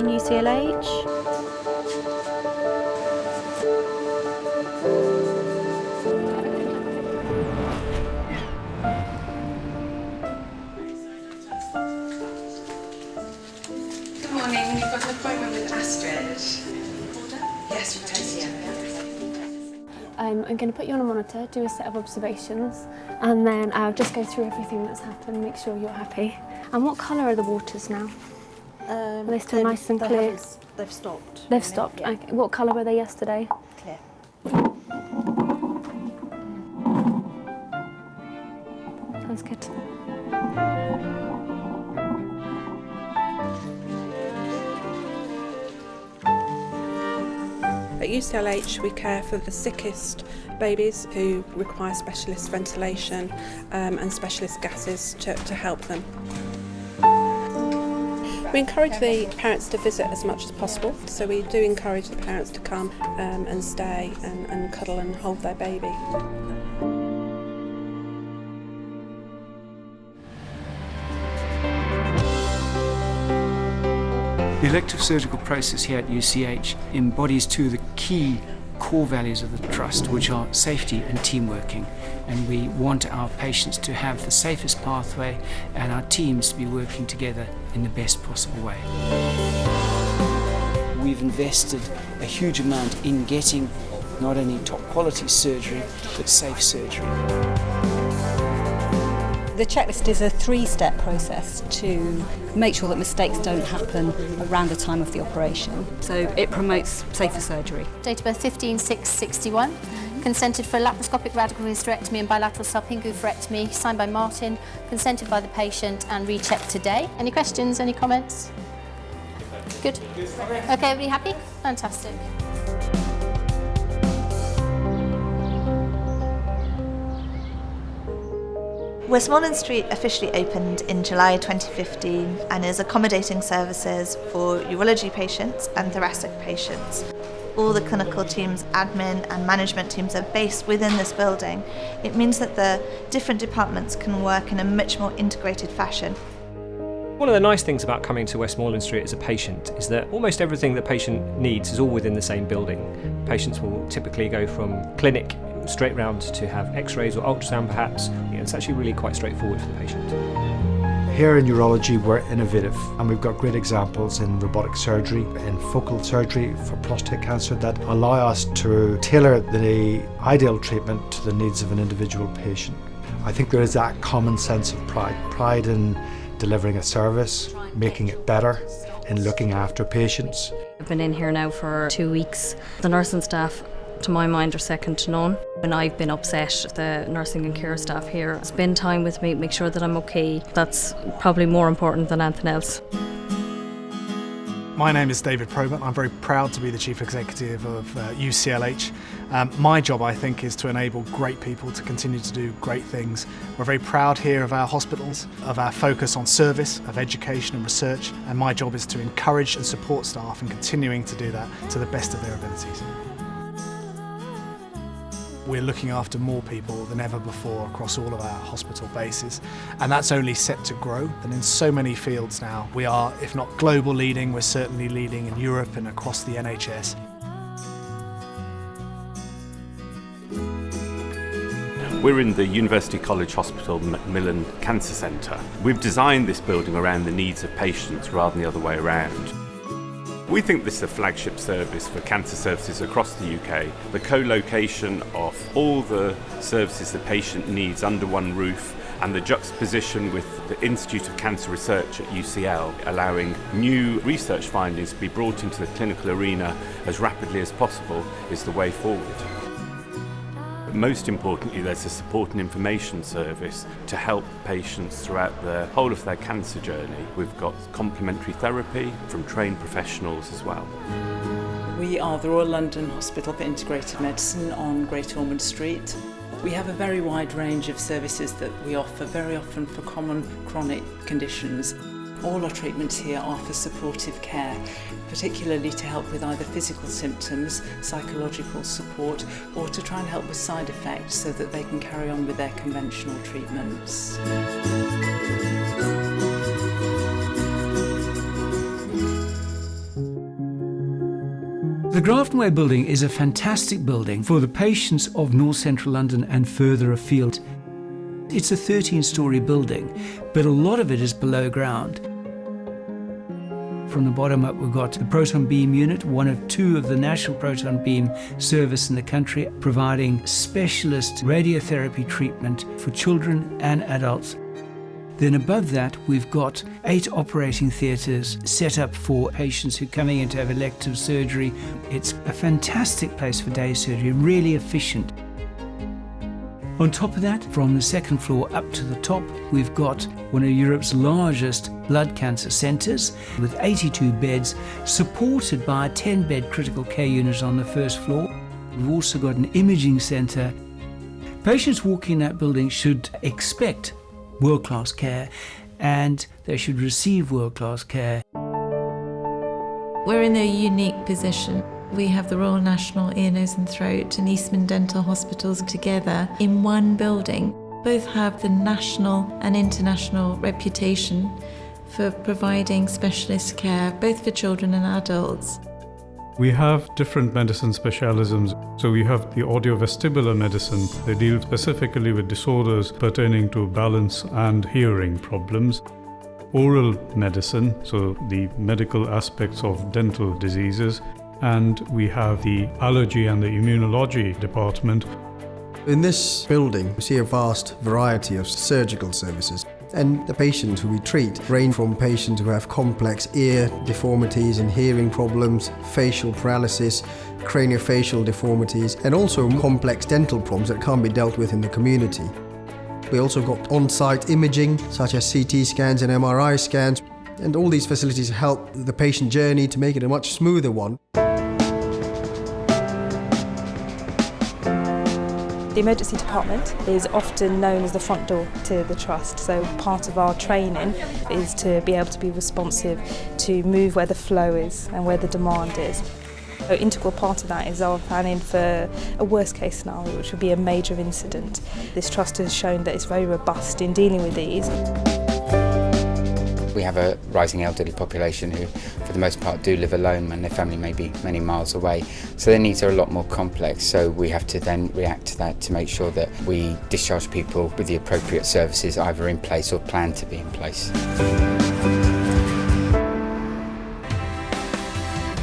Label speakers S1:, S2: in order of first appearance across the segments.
S1: afternoon, UCLH.
S2: Good morning, you've got an appointment with Astrid. Yes, from
S1: I'm going to put you on a monitor, do a set of observations, and then I'll just go through everything that's happened, make sure you're happy. And what colour are the waters now? Are they still nice and clear?
S3: They've stopped.
S1: They've stopped?
S3: Yeah.
S1: Okay. What colour were they yesterday?
S3: Clear.
S1: Sounds good.
S4: At UCLH we care for the sickest babies who require specialist ventilation and specialist gases to help them. We encourage the parents to visit as much as possible, so we do encourage the parents to come and stay and cuddle and hold their baby.
S5: The elective surgical process here at UCH embodies two of the key core values of the Trust, which are safety and teamworking. And we want our patients to have the safest pathway and our teams to be working together in the best possible way. We've invested a huge amount in getting not only top quality surgery, but safe surgery.
S3: The checklist is a 3-step process to make sure that mistakes don't happen around the time of the operation. So it promotes safer surgery.
S6: Date of birth 15/6/61. Consented for laparoscopic radical hysterectomy and bilateral salpingo-oophorectomy, signed by Martin, consented by the patient and rechecked today. Any questions, any comments? Good? Okay, everybody happy? Fantastic.
S7: Westmoreland Street officially opened in July 2015 and is accommodating services for urology patients and thoracic patients. All the clinical teams, admin and management teams are based within this building. It means that the different departments can work in a much more integrated fashion.
S8: One of the nice things about coming to Westmoreland Street as a patient is that almost everything the patient needs is all within the same building. Patients will typically go from clinic straight round to have x-rays or ultrasound perhaps. It's actually really quite straightforward for the patient.
S9: Here in urology we're innovative and we've got great examples in robotic surgery, in focal surgery for prostate cancer that allow us to tailor the ideal treatment to the needs of an individual patient. I think there is that common sense of pride in delivering a service, making it better, in looking after patients.
S10: I've been in here now for 2 weeks. The nursing staff, to my mind, are second to none. When I've been upset, the nursing and care staff here spend time with me, make sure that I'm okay. That's probably more important than anything else.
S11: My name is David Probert. I'm very proud to be the Chief Executive of UCLH. My job, I think, is to enable great people to continue to do great things. We're very proud here of our hospitals, of our focus on service, of education and research, and my job is to encourage and support staff in continuing to do that to the best of their abilities. We're looking after more people than ever before across all of our hospital bases, and that's only set to grow. And in so many fields now, we are, if not global leading, we're certainly leading in Europe and across the NHS.
S12: We're in the University College Hospital Macmillan Cancer Centre. We've designed this building around the needs of patients rather than the other way around. We think this is a flagship service for cancer services across the UK. The co-location of all the services the patient needs under one roof and the juxtaposition with the Institute of Cancer Research at UCL, allowing new research findings to be brought into the clinical arena as rapidly as possible, is the way forward. Most importantly, there's a support and information service to help patients throughout the whole of their cancer journey. We've got complementary therapy from trained professionals as well.
S2: We are the Royal London Hospital for Integrated Medicine on Great Ormond Street. We have a very wide range of services that we offer, very often for common chronic conditions. All our treatments here are for supportive care, particularly to help with either physical symptoms, psychological support, or to try and help with side effects so that they can carry on with their conventional treatments.
S5: the Graftonway building is a fantastic building for the patients of North Central London and further afield. It's a 13-storey building, but a lot of it is below ground. From the bottom up, we've got the proton beam unit, one of two of the national proton beam service in the country, providing specialist radiotherapy treatment for children and adults. Then above that, we've got 8 operating theatres set up for patients who are coming in to have elective surgery. It's a fantastic place for day surgery, really efficient. On top of that, from the second floor up to the top, we've got one of Europe's largest blood cancer centres with 82 beds, supported by a 10-bed critical care unit on the first floor. We've also got an imaging centre. Patients walking in that building should expect world-class care, and they should receive world-class care.
S13: We're in a unique position. We have the Royal National Ear, Nose and Throat and Eastman Dental Hospitals together in one building. Both have the national and international reputation for providing specialist care, both for children and adults.
S14: We have different medicine specialisms. So we have the audiovestibular medicine. They deal specifically with disorders pertaining to balance and hearing problems. Oral medicine, so the medical aspects of dental diseases. And we have the allergy and the immunology department.
S15: In this building, we see a vast variety of surgical services. And the patients who we treat range from patients who have complex ear deformities and hearing problems, facial paralysis, craniofacial deformities, and also complex dental problems that can't be dealt with in the community. We also got on-site imaging, such as CT scans and MRI scans, and all these facilities help the patient journey to make it a much smoother one.
S16: The emergency department is often known as the front door to the trust, so part of our training is to be able to be responsive, to move where the flow is and where the demand is. An integral part of that is our planning for a worst case scenario, which would be a major incident. This trust has shown that it's very robust in dealing with these.
S17: We have a rising elderly population who, for the most part, do live alone and their family may be many miles away. So their needs are a lot more complex, so we have to then react to that to make sure that we discharge people with the appropriate services either in place or planned to be in place.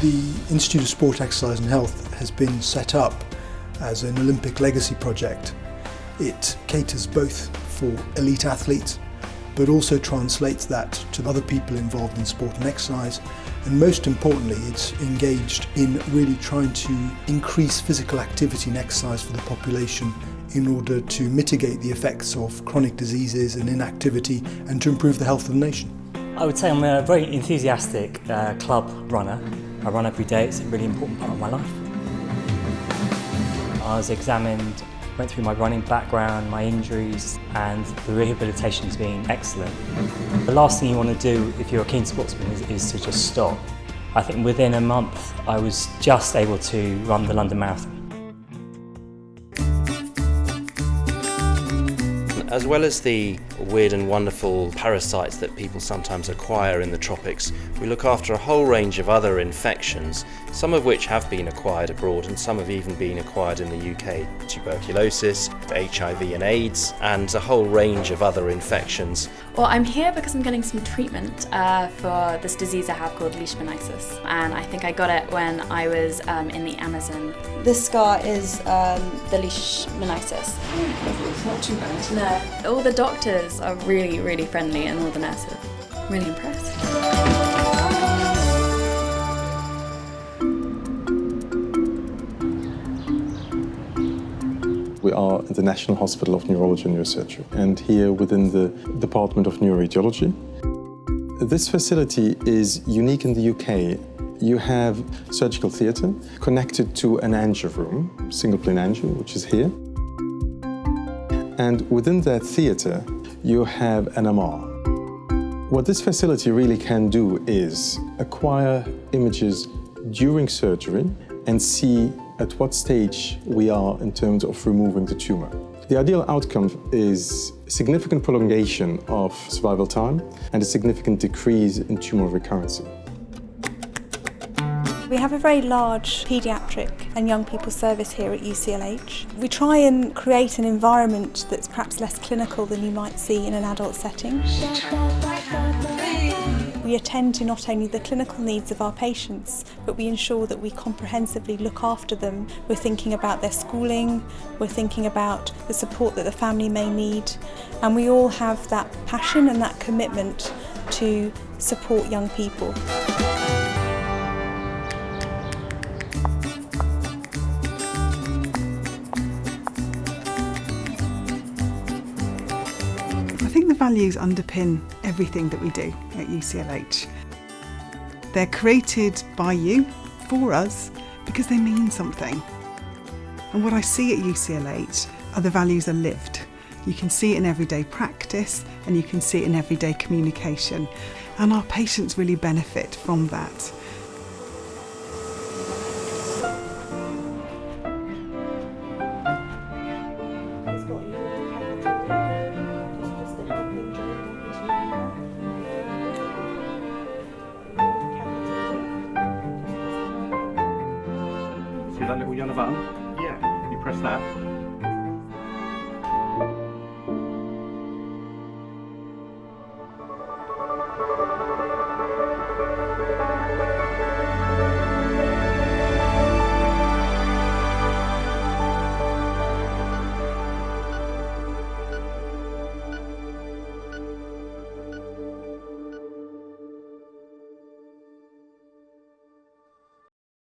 S18: The Institute of Sport, Exercise and Health has been set up as an Olympic legacy project. It caters both for elite athletes, but also translates that to other people involved in sport and exercise. And most importantly, it's engaged in really trying to increase physical activity and exercise for the population in order to mitigate the effects of chronic diseases and inactivity and to improve the health of the nation.
S19: I would say I'm a very enthusiastic club runner. I run every day, it's a really important part of my life. I was examined, went through my running background, my injuries, and the rehabilitation's been excellent. The last thing you want to do if you're a keen sportsman is to just stop. I think within a month I was just able to run the London Marathon.
S20: As well as the weird and wonderful parasites that people sometimes acquire in the tropics, we look after a whole range of other infections, some of which have been acquired abroad and some have even been acquired in the UK. Tuberculosis, HIV and AIDS, and a whole range of other infections.
S21: Well, I'm here because I'm getting some treatment for this disease I have called leishmaniasis, and I think I got it when I was in the Amazon.
S22: This scar is the leishmaniasis.
S21: It's not too bad. No. All the doctors are really, really friendly, and all the nurses. I'm really impressed.
S23: We are at the National Hospital of Neurology and Neurosurgery, and here within the Department of Neuroradiology. This facility is unique in the UK. You have surgical theatre connected to an angio room, single plane angio, which is here. And within that theatre, you have an MR. What this facility really can do is acquire images during surgery and see at what stage we are in terms of removing the tumor. The ideal outcome is significant prolongation of survival time and a significant decrease in tumor recurrence.
S1: We have a very large paediatric and young people service here at UCLH. We try and create an environment that's perhaps less clinical than you might see in an adult setting. We attend to not only the clinical needs of our patients, but we ensure that we comprehensively look after them. We're thinking about their schooling, we're thinking about the support that the family may need, and we all have that passion and that commitment to support young people.
S3: I think the values underpin everything that we do at UCLH. They're created by you, for us, because they mean something. And what I see at UCLH are the values are lived. You can see it in everyday practice and you can see it in everyday communication. And our patients really benefit from that.
S4: See that little yellow button? Yeah. You press that,